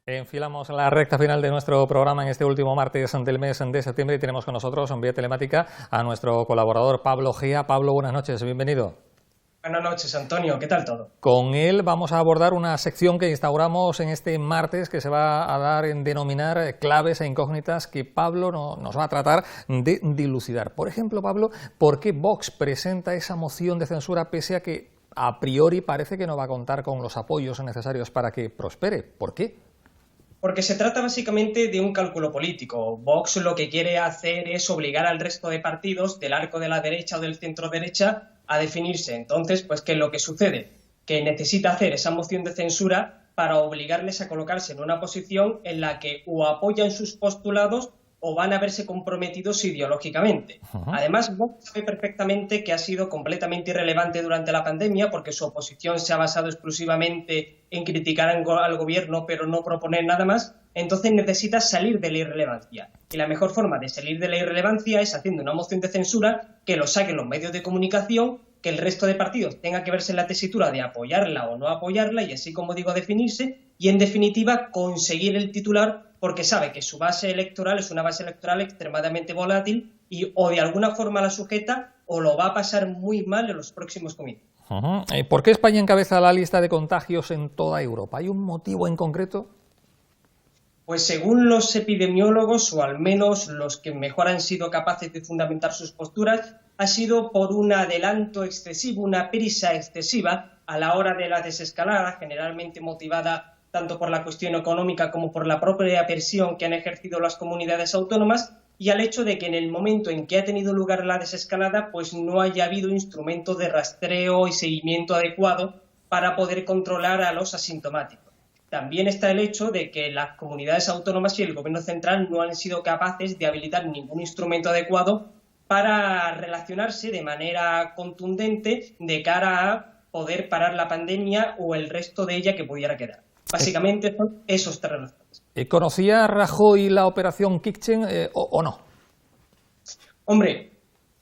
Enfilamos la recta final de nuestro programa en este último martes del mes de septiembre y tenemos con nosotros en vía telemática a nuestro colaborador Pablo Gea. Pablo, buenas noches, bienvenido. Buenas noches, Antonio, ¿qué tal todo? Con él vamos a abordar una sección que instauramos en este martes que se va a dar en denominar claves e incógnitas que Pablo nos va a tratar de dilucidar. Por ejemplo, Pablo, ¿por qué Vox presenta esa moción de censura pese a que a priori parece que no va a contar con los apoyos necesarios para que prospere? ¿Por qué? Porque se trata básicamente de un cálculo político. Vox lo que quiere hacer es obligar al resto de partidos del arco de la derecha o del centro derecha a definirse. Entonces, pues, ¿qué es lo que sucede? Que necesita hacer esa moción de censura para obligarles a colocarse en una posición en la que o apoyan sus postulados o van a verse comprometidos ideológicamente. Además, Vox sabe perfectamente que ha sido completamente irrelevante durante la pandemia porque su oposición se ha basado exclusivamente en criticar al gobierno pero no proponer nada más, entonces necesita salir de la irrelevancia. Y la mejor forma de salir de la irrelevancia es haciendo una moción de censura que lo saquen los medios de comunicación, que el resto de partidos tenga que verse en la tesitura de apoyarla o no apoyarla y así, como digo, definirse y, en definitiva, conseguir el titular porque sabe que su base electoral es una base electoral extremadamente volátil y o de alguna forma la sujeta o lo va a pasar muy mal en los próximos comicios. ¿Por qué España encabeza la lista de contagios en toda Europa? ¿Hay un motivo en concreto? Pues según los epidemiólogos, o al menos los que mejor han sido capaces de fundamentar sus posturas, ha sido por un adelanto excesivo, una prisa excesiva a la hora de la desescalada, generalmente motivada tanto por la cuestión económica como por la propia presión que han ejercido las comunidades autónomas, y al hecho de que en el momento en que ha tenido lugar la desescalada, pues no haya habido instrumentos de rastreo y seguimiento adecuado para poder controlar a los asintomáticos. También está el hecho de que las comunidades autónomas y el gobierno central no han sido capaces de habilitar ningún instrumento adecuado para relacionarse de manera contundente de cara a poder parar la pandemia o el resto de ella que pudiera quedar. Básicamente son esos tres razones. ¿Conocía Rajoy la operación Kitchen o no? Hombre,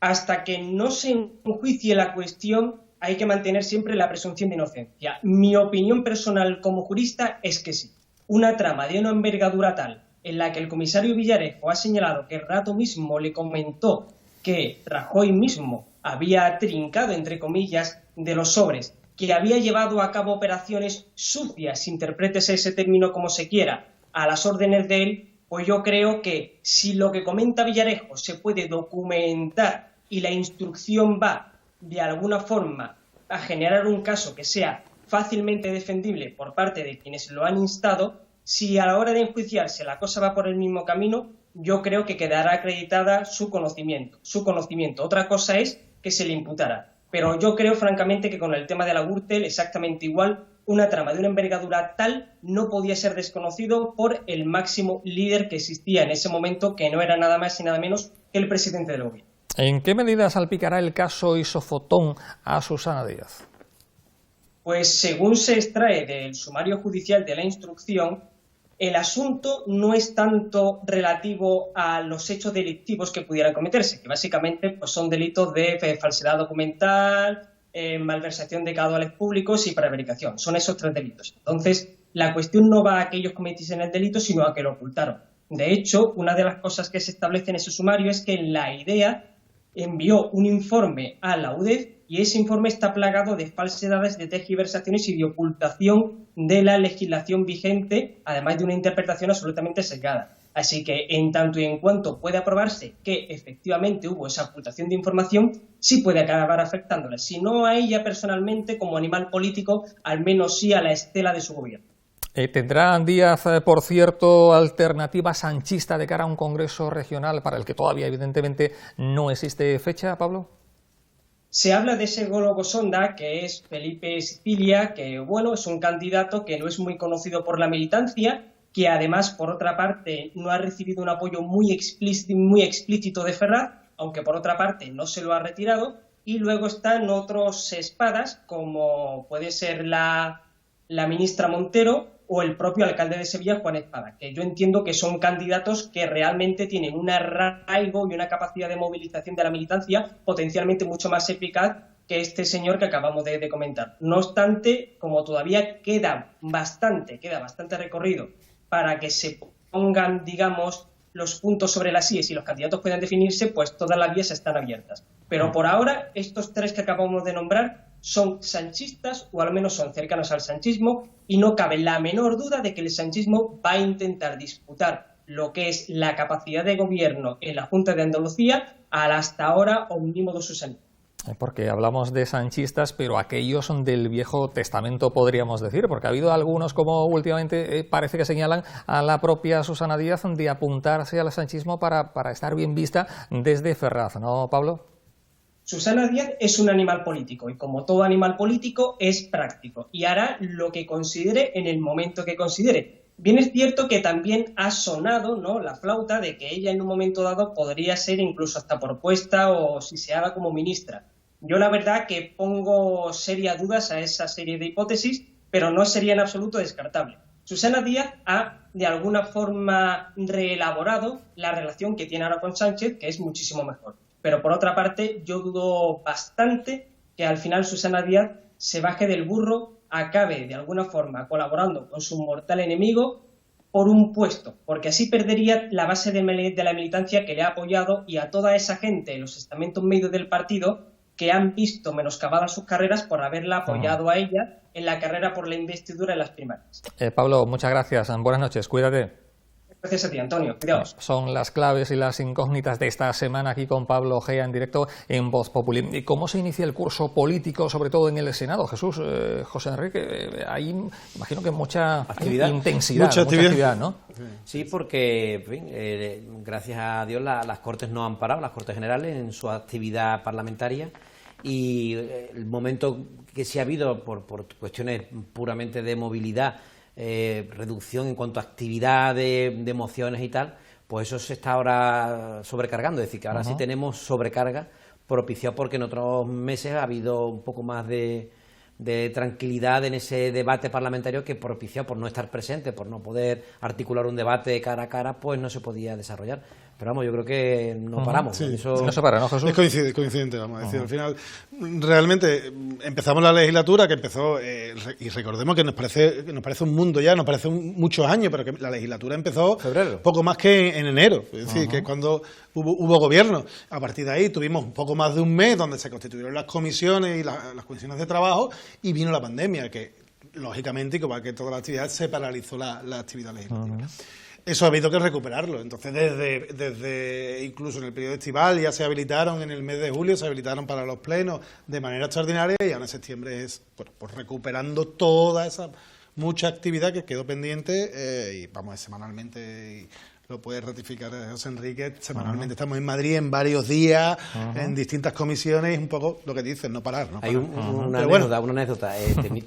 hasta que no se enjuicie la cuestión hay que mantener siempre la presunción de inocencia. Mi opinión personal como jurista es que sí. Una trama de una envergadura tal en la que el comisario Villarejo ha señalado que Rato mismo le comentó que Rajoy mismo había trincado, entre comillas, de los sobres, que había llevado a cabo operaciones sucias, interprétese ese término como se quiera, a las órdenes de él, pues yo creo que si lo que comenta Villarejo se puede documentar y la instrucción va de alguna forma a generar un caso que sea fácilmente defendible por parte de quienes lo han instado, si a la hora de enjuiciarse la cosa va por el mismo camino, yo creo que quedará acreditada su conocimiento. Otra cosa es que se le imputara. Pero yo creo, francamente, que con el tema de la Gürtel exactamente igual, una trama de una envergadura tal no podía ser desconocido por el máximo líder que existía en ese momento, que no era nada más y nada menos que el presidente del gobierno. ¿En qué medida salpicará el caso Isofotón a Susana Díaz? Pues según se extrae del sumario judicial de la instrucción, el asunto no es tanto relativo a los hechos delictivos que pudieran cometerse, que básicamente pues, son delitos de falsedad documental, malversación de caudales públicos y prevaricación. Son esos tres delitos. Entonces, la cuestión no va a que ellos cometiesen el delito, sino a que lo ocultaron. De hecho, una de las cosas que se establece en ese sumario es que la IDEA envió un informe a la UDEF y ese informe está plagado de falsedades, de tergiversaciones y de ocultación de la legislación vigente, además de una interpretación absolutamente sesgada. Así que, en tanto y en cuanto pueda probarse que efectivamente hubo esa ocultación de información, sí puede acabar afectándola. Si no a ella personalmente como animal político, al menos sí a la estela de su gobierno. ¿Tendrá Díaz, por cierto, alternativa sanchista de cara a un congreso regional para el que todavía evidentemente no existe fecha, Pablo? Se habla de ese globo sonda que es Felipe Sicilia, que bueno, es un candidato que no es muy conocido por la militancia, que además, por otra parte, no ha recibido un apoyo muy explícito de Ferraz, aunque por otra parte no se lo ha retirado, y luego están otros espadas, como puede ser la ministra Montero o el propio alcalde de Sevilla, Juan Espada, que yo entiendo que son candidatos que realmente tienen un arraigo y una capacidad de movilización de la militancia potencialmente mucho más eficaz que este señor que acabamos de comentar. No obstante, como todavía queda bastante recorrido para que se pongan, digamos, los puntos sobre las íes y los candidatos puedan definirse, pues todas las vías están abiertas. Pero por ahora, estos tres que acabamos de nombrar son sanchistas, o al menos son cercanos al sanchismo, y no cabe la menor duda de que el sanchismo va a intentar disputar lo que es la capacidad de gobierno en la Junta de Andalucía al hasta ahora omnímodo Susana. Porque hablamos de sanchistas, pero aquellos son del Viejo Testamento, podríamos decir, porque ha habido algunos, como últimamente parece que señalan a la propia Susana Díaz, de apuntarse al sanchismo para estar bien vista desde Ferraz, ¿no, Pablo? Susana Díaz es un animal político y, como todo animal político, es práctico y hará lo que considere en el momento que considere. Bien es cierto que también ha sonado, ¿no?, la flauta de que ella en un momento dado podría ser incluso hasta propuesta o si se haga como ministra. Yo la verdad que pongo serias dudas a esa serie de hipótesis, pero no sería en absoluto descartable. Susana Díaz ha de alguna forma reelaborado la relación que tiene ahora con Sánchez, que es muchísimo mejor. Pero por otra parte, yo dudo bastante que al final Susana Díaz se baje del burro, acabe de alguna forma colaborando con su mortal enemigo por un puesto, porque así perdería la base de la militancia que le ha apoyado y a toda esa gente en los estamentos medios del partido que han visto menoscabadas sus carreras por haberla apoyado a ella en la carrera por la investidura en las primarias. Pablo, muchas gracias. Buenas noches. Cuídate. Gracias a ti, Antonio. Cuidaos. Son las claves y las incógnitas de esta semana aquí con Pablo Gea en directo en Voz Populi. ¿Y cómo se inicia el curso político, sobre todo en el Senado? Jesús, José Enrique, hay, imagino que mucha intensidad, mucha actividad, ¿no? Sí, porque, en fin, gracias a Dios las Cortes no han parado, las Cortes Generales, en su actividad parlamentaria. Y el momento que sí ha habido por cuestiones puramente de movilidad, reducción en cuanto a actividad de mociones y tal, pues eso se está ahora sobrecargando, es decir, que ahora sí tenemos sobrecarga propiciado porque en otros meses ha habido un poco más de tranquilidad en ese debate parlamentario que propiciado por no estar presente, por no poder articular un debate cara a cara, pues no se podía desarrollar. Pero vamos, yo creo que no paramos. Sí. Eso... No se para, ¿no, Jesús? Es coincidente, vamos a decir. Al final, realmente, empezamos la legislatura que empezó, y recordemos que nos parece un mundo ya, nos parece muchos años, pero que la legislatura empezó febrero, poco más que en enero. Es decir, que cuando hubo gobierno. A partir de ahí tuvimos un poco más de un mes donde se constituyeron las comisiones y las comisiones de trabajo, y vino la pandemia, que lógicamente, igual que toda la actividad, se paralizó la actividad legislativa. Eso ha habido que recuperarlo. Entonces, desde incluso en el periodo estival ya se habilitaron, en el mes de julio se habilitaron para los plenos de manera extraordinaria, y ahora en septiembre es pues recuperando toda esa mucha actividad que quedó pendiente, y vamos, semanalmente, y lo puede ratificar José Enrique, semanalmente estamos en Madrid en varios días, en distintas comisiones, un poco lo que dicen, no parar. Hay una anécdota.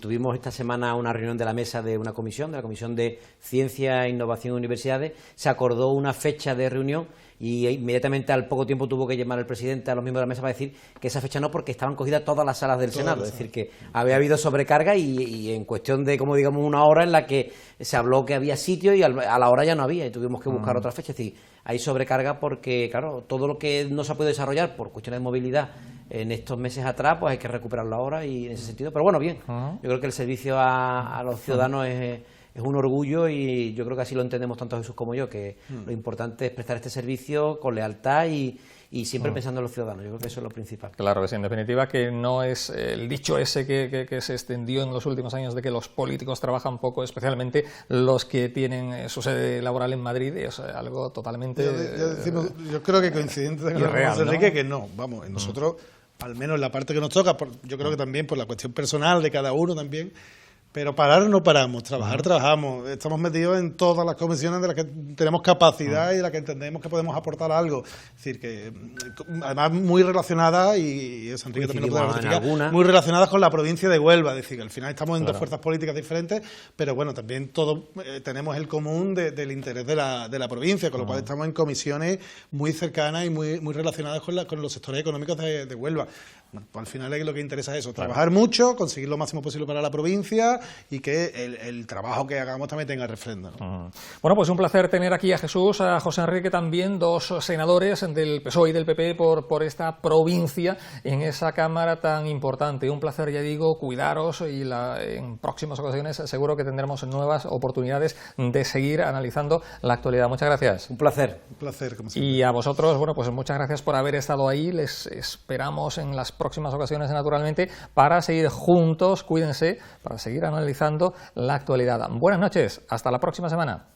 Tuvimos esta semana una reunión de la mesa de una comisión, de la Comisión de Ciencia, Innovación y Universidades. Se acordó una fecha de reunión y inmediatamente al poco tiempo tuvo que llamar el presidente a los miembros de la mesa para decir que esa fecha no, porque estaban cogidas todas las salas del Senado. Es decir, que había habido sobrecarga y en cuestión de, como digamos, una hora en la que se habló que había sitio y a la hora ya no había y tuvimos que buscar otra fecha. Es decir, hay sobrecarga porque, claro, todo lo que no se ha podido desarrollar por cuestiones de movilidad en estos meses atrás, pues hay que recuperarlo ahora y en ese sentido. Pero bueno, bien, yo creo que el servicio a los ciudadanos es un orgullo y yo creo que así lo entendemos tanto Jesús como yo, que lo importante es prestar este servicio con lealtad y siempre pensando en los ciudadanos. Yo creo que eso es lo principal. Claro que sí, en definitiva, que no es el dicho ese que se extendió en los últimos años de que los políticos trabajan poco, especialmente los que tienen su sede laboral en Madrid, es algo totalmente yo creo que coincidente con José Enrique, ¿no? Que no, vamos, nosotros, al menos en la parte que nos toca, yo creo que también por la cuestión personal de cada uno también, pero parar no paramos, trabajar trabajamos, estamos metidos en todas las comisiones de las que tenemos capacidad y de las que entendemos que podemos aportar algo. Es decir, que además muy relacionadas, y eso Enrique también lo puede ratificar, muy relacionadas con la provincia de Huelva. Es decir, que al final estamos en dos fuerzas políticas diferentes, pero bueno, también todos tenemos el común del interés de la provincia, con lo cual estamos en comisiones muy cercanas y muy relacionadas con los sectores económicos de Huelva. Bueno, pues al final lo que interesa es eso, trabajar mucho, conseguir lo máximo posible para la provincia y que el trabajo que hagamos también tenga refrendo, ¿no? Bueno, pues un placer tener aquí a Jesús, a José Enrique también, dos senadores del PSOE y del PP por esta provincia en esa Cámara tan importante. Un placer, ya digo, cuidaros y en próximas ocasiones seguro que tendremos nuevas oportunidades de seguir analizando la actualidad. Muchas gracias. Un placer. Un placer, como siempre. Y a vosotros, bueno, pues muchas gracias por haber estado ahí. Les esperamos en las próximas ocasiones, naturalmente, para seguir juntos, cuídense, para seguir analizando la actualidad. Buenas noches, hasta la próxima semana.